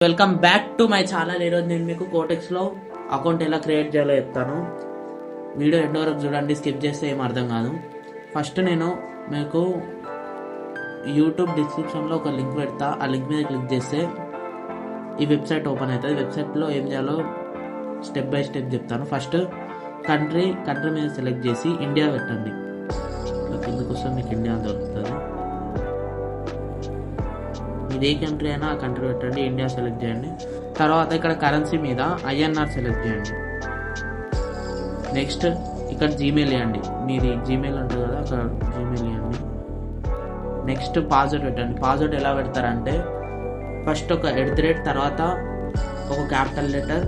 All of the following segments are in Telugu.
Welcome back to my channel. ఈరోజు నేను మీకు కోటెక్స్లో అకౌంట్ ఎలా క్రియేట్ చేయాలో చెప్తాను. వీడియో ఎండ్ వరకు చూడండి, స్కిప్ చేస్తే ఏం అర్థం కాదు. ఫస్ట్ నేను మీకు యూట్యూబ్ డిస్క్రిప్షన్లో ఒక లింక్ పెడతా. ఆ లింక్ మీద క్లిక్ చేస్తే ఈ వెబ్సైట్ ఓపెన్ అవుతుంది. వెబ్సైట్లో ఏం చేయాలో స్టెప్ బై స్టెప్ చెప్తాను. ఫస్ట్ కంట్రీ మీద సెలెక్ట్ చేసి ఇండియా పెట్టండి. కిందకు వస్తే మీకు ఇండియా దొరుకుతుంది. ఇది ఏ కంట్రీ అయినా ఆ కంట్రీ పెట్టండి, ఇండియా సెలెక్ట్ చేయండి. తర్వాత ఇక్కడ కరెన్సీ మీద ఐఎన్ఆర్ సెలెక్ట్ చేయండి. నెక్స్ట్ ఇక్కడ జీమెయిల్ ఇవ్వండి. మీది జీమెయిల్ ఉంటుంది కదా, అక్కడ జీమెయిల్ ఇవ్వండి. నెక్స్ట్ పాస్వర్డ్ పెట్టండి. పాస్వర్డ్ ఎలా పెడతారంటే ఫస్ట్ ఒక @ తర్వాత ఒక క్యాపిటల్ లెటర్,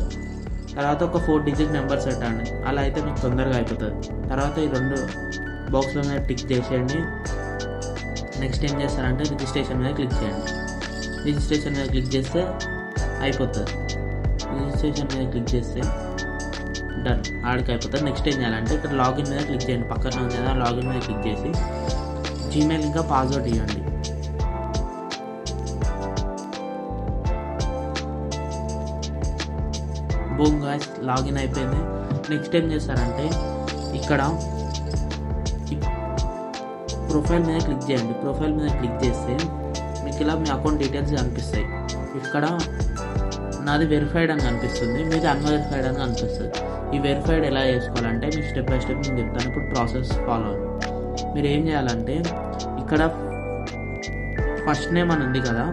తర్వాత ఒక 4 డిజిట్ నెంబర్స్ పెట్టండి. అలా అయితే మీకు తొందరగా అయిపోతుంది. తర్వాత ఈ 2 బాక్స్ల మీద టిక్ చేసేయండి. నెక్స్ట్ ఏం చేస్తారంటే రిజిస్ట్రేషన్ మీద క్లిక్ చేయండి. రిజిస్ట్రేషన్ మీద క్లిక్ చేస్తే అయిపోతుంది. రిజిస్ట్రేషన్ మీద క్లిక్ చేస్తే డన్, ఆడికి అయిపోతుంది. నెక్స్ట్ ఏం చేయాలంటే ఇక్కడ లాగిన్ మీద క్లిక్ చేయండి. పక్కన ఉంది కదా, లాగిన్ మీద క్లిక్ చేసి జీమెయిల్ ఇంకా పాస్వర్డ్ ఇవ్వండి. బూమ్ గాయ్స్, లాగిన్ అయిపోయింది. నెక్స్ట్ ఏం చేస్తారంటే ఇక్కడ ప్రొఫైల్ మీద క్లిక్ చేయండి. ప్రొఫైల్ మీద క్లిక్ చేస్తే మీకు ఇలా మీ అకౌంట్ డీటెయిల్స్ కనిపిస్తాయి. ఇక్కడ నాది వెరిఫైడ్ అని కనిపిస్తుంది, మీది అన్వెరిఫైడ్ అని కనిపిస్తుంది. ఈ వెరిఫైడ్ ఎలా చేసుకోవాలంటే మీకు స్టెప్ బై స్టెప్ నేను చెప్తాను. ఇప్పుడు ప్రాసెస్ ఫాలో అవ్వండి. మీరు ఏం చేయాలంటే ఇక్కడ ఫస్ట్ నేమ్ అని ఉంది కదా,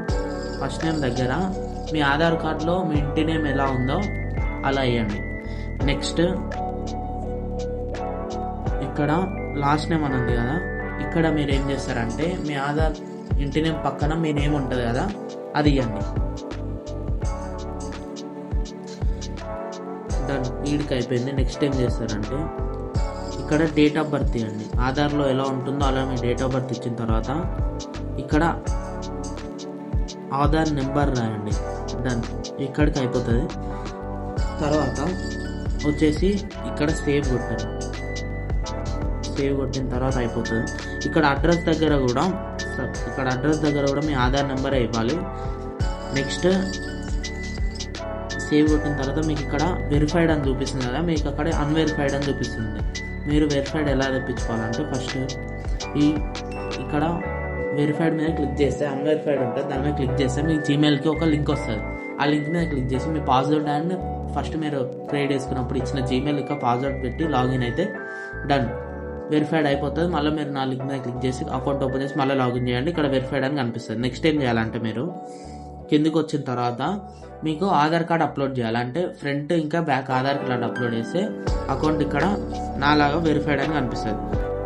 ఫస్ట్ నేమ్ దగ్గర మీ ఆధార్ కార్డులో మీ ఇంటి నేమ్ ఎలా ఉందో అలా వేయండి. నెక్స్ట్ ఇక్కడ లాస్ట్ నేమ్ అని ఉంది కదా, ఇక్కడ మీరు ఏం చేస్తారంటే మీ ఆధార్ ఇంటి నేమ్ పక్కన మీ నేమ్ ఉంటుంది కదా, అది ఇవ్వండి. డన్, వీడికి అయిపోయింది. నెక్స్ట్ ఏం చేస్తారంటే ఇక్కడ డేట్ ఆఫ్ బర్త్ ఇవ్వండి. ఆధార్లో ఎలా ఉంటుందో అలా మీ డేట్ ఆఫ్ బర్త్ ఇచ్చిన తర్వాత ఇక్కడ ఆధార్ నెంబర్ రాయండి. డన్, ఇక్కడికి అయిపోతుంది. తర్వాత వచ్చేసి ఇక్కడ సేవ్ కొట్టండి. సేవ్ కొట్టిన తర్వాత అయిపోతుంది. ఇక్కడ అడ్రస్ దగ్గర కూడా మీ ఆధార్ నెంబరే ఇవ్వాలి. నెక్స్ట్ సేవ్ కొట్టిన తర్వాత మీకు ఇక్కడ వెరిఫైడ్ అని చూపిస్తుంది కదా, మీకు అక్కడ అన్వెరిఫైడ్ అని చూపిస్తుంది. మీరు వెరిఫైడ్ ఎలా తెప్పించుకోవాలంటే ఫస్ట్ ఇక్కడ వెరిఫైడ్ మీద క్లిక్ చేస్తే అన్వెరిఫైడ్ ఉంటుంది, దాని మీద క్లిక్ చేస్తే మీకు జీమెయిల్కి ఒక లింక్ వస్తుంది. ఆ లింక్ మీద క్లిక్ చేసి మీ పాస్వర్డ్ అండ్ ఫస్ట్ మీరు క్రియేట్ చేసుకున్నప్పుడు ఇచ్చిన జీమెయిల్ ఇంకా పాస్వర్డ్ పెట్టి లాగిన్ అయితే డన్, వెరిఫైడ్ అయిపోతుంది. మళ్ళీ మీరు నా లింక్ మీద క్లిక్ చేసి అకౌంట్ ఓపెన్ చేసి మళ్ళీ లాగిన్ చేయండి. ఇక్కడ వెరిఫైడ్ అని కనిపిస్తుంది. నెక్స్ట్ ఏం చేయాలంటే మీరు కిందికి వచ్చిన తర్వాత మీకు ఆధార్ కార్డ్ అప్లోడ్ చేయాలంటే ఫ్రంట్ ఇంకా బ్యాక్ ఆధార్ కార్డ్ అప్లోడ్ చేస్తే అకౌంట్ ఇక్కడ నాలాగా వెరిఫైడ్ అని కనిపిస్తుంది.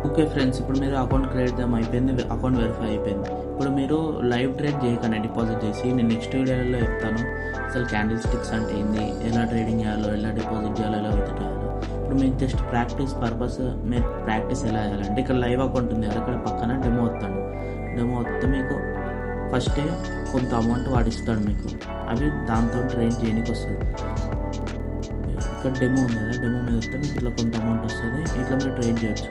ఓకే ఫ్రెండ్స్, ఇప్పుడు మీరు అకౌంట్ క్రియేట్ అయిపోయింది, అకౌంట్ వెరిఫై అయిపోయింది. ఇప్పుడు మీరు లైవ్ ట్రేడ్ చేయకండి, డిపాజిట్ చేసి. నేను నెక్స్ట్ వీడియోలో చెప్తాను అసలు క్యాండిల్ స్టిక్స్ అంటే ఏంది, ఎలా ట్రేడింగ్ చేయాలో, ఎలా డిపాజిట్ చేయాలో, ఎలా విత్ చేయాలో. ఇప్పుడు మీకు జస్ట్ ప్రాక్టీస్ పర్పస్ మీరు ప్రాక్టీస్ ఎలా చేయాలంటే ఇక్కడ లైవ్ అకౌంట్ ఉంది కదా, ఇక్కడ పక్కన డెమో వస్తాడు. డెమో వస్తే మీకు ఫస్టే కొంత అమౌంట్ వాడిస్తాడు మీకు, అవి దాంతో ట్రేడ్ చేయడానికి వస్తుంది. ఇక్కడ డెమో ఉంది కదా, డెమో మీద వస్తే మీకు ఇట్లా కొంత అమౌంట్ వస్తుంది. ఇట్లా మీరు ట్రేడ్ చేయొచ్చు.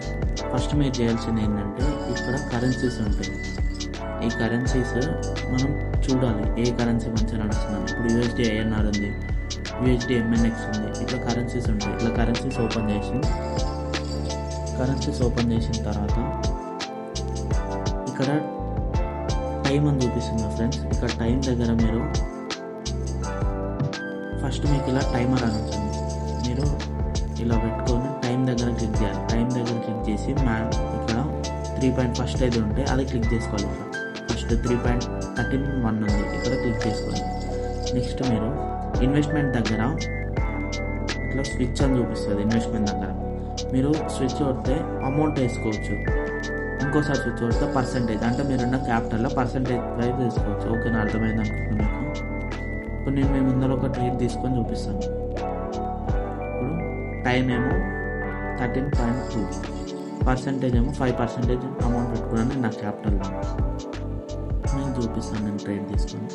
ఫస్ట్ మీరు చేయాల్సింది ఏంటంటే ఇక్కడ కరెన్సీస్ ఉంటుంది. ఈ కరెన్సీస్ మనం చూడాలి ఏ కరెన్సీ మంచిగా నడుస్తుంది. ఇప్పుడు USD INR ఉంది, USD MNX ఉంది, ఇట్లా కరెన్సీస్ ఉంటాయి. ఇట్లా కరెన్సీస్ ఓపెన్ చేసిన తర్వాత ఇక్కడ టైం అని చూపిస్తుంది ఫ్రెండ్స్. ఇక్కడ టైం దగ్గర మీరు ఫస్ట్ మీకు ఇలా టైమర్ అని ఉంటుంది, మీరు ఇలా పెట్టుకొని టైం దగ్గర క్లిక్ చేయాలి. టైం దగ్గర క్లిక్ చేసి ఇక్కడ 3 ఫస్ట్ అయితే ఉంటే అది క్లిక్ చేసుకోవాలి. ఫస్ట్ 3.13 ఉంది, ఇక్కడ క్లిక్ చేసుకోవాలి. నెక్స్ట్ మీరు ఇన్వెస్ట్మెంట్ దగ్గర ఇట్లా స్విచ్ అని చూపిస్తుంది. ఇన్వెస్ట్మెంట్ దగ్గర మీరు స్విచ్ కొడితే అమౌంట్ వేసుకోవచ్చు. ఇంకోసారి స్విచ్ కొడితే పర్సంటేజ్, అంటే మీరున్న క్యాపిటల్లో పర్సంటేజ్ ప్రైస్ తీసుకోవచ్చు. ఓకేనా, అర్థమైంది అనుకుంటున్నాను మీకు. ఇప్పుడు నేను మీ ముందర ఒక ట్రేడ్ తీసుకొని చూపిస్తాను. ఇప్పుడు టైం ఏమో 13.2, పర్సంటేజ్ ఏమో 5% అమౌంట్ పెట్టుకున్నాను నా క్యాపిటల్లో. నేను చూపిస్తాను నేను ట్రేడ్ తీసుకొని.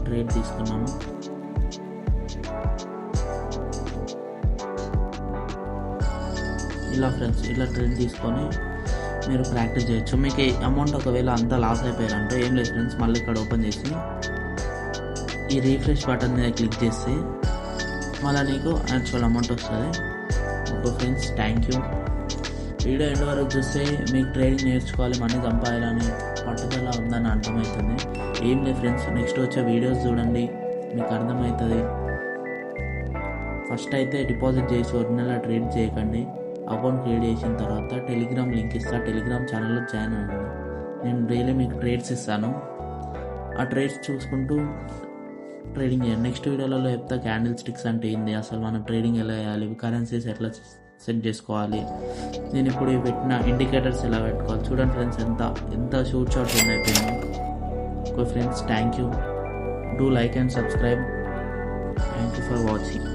ట్రేడ్ తీసుకున్నాను. ఇలా ఫ్రెండ్స్ ఇలా ట్రేడ్ తీసుకొని మీరు ప్రాక్టీస్ చేయొచ్చు. మీకు ఈ అమౌంట్ ఒకవేళ అంతా లాస్ అయిపోయారంటే ఏం లేదు ఫ్రెండ్స్, మళ్ళీ ఇక్కడ ఓపెన్ చేసి ఈ రీఫ్రెష్ బటన్ మీద క్లిక్ చేస్తే మళ్ళీ నీకు యాక్చువల్ అమౌంట్ వస్తుంది. Okay friends, thank you. Video end వరకు చూస్తే మీకు ట్రేడింగ్ నేర్చుకోవాలి, మనీ సంపాదాలని పట్టుదల ఉందని అర్థమవుతుంది. ఏం లేదు ఫ్రెండ్స్, నెక్స్ట్ వచ్చే వీడియోస్ చూడండి, మీకు అర్థమవుతుంది. ఫస్ట్ అయితే డిపాజిట్ చేసి ఒరిజినల్గా ట్రేడ్ చేయకండి. అకౌంట్ క్రియేట్ చేసిన తర్వాత టెలిగ్రామ్ లింక్ ఇస్తా, టెలిగ్రామ్ ఛానల్లో జాయిన్ అవ్వండి. నేను డైలీ మీకు ట్రేడ్స్ ఇస్తాను, ఆ ట్రేడ్స్ చూసుకుంటూ ట్రేడింగ్ చేయండి. నెక్స్ట్ వీడియోలలో చెప్తా క్యాండిల్ స్టిక్స్ అంటే ఏంది, అసలు మనం ట్రేడింగ్ ఎలా చేయాలి, కరెన్సీస్ ఎట్లా సెట్ చేసుకోవాలి, నేను ఇప్పుడు పెట్టిన ఇండికేటర్స్ ఎలా పెట్టుకోవాలి. చూడండి ఫ్రెండ్స్, ఎంత షూట్ షాట్స్ అయిపోయింది. Okay friends, thank you. Do like and subscribe. Thank you for watching.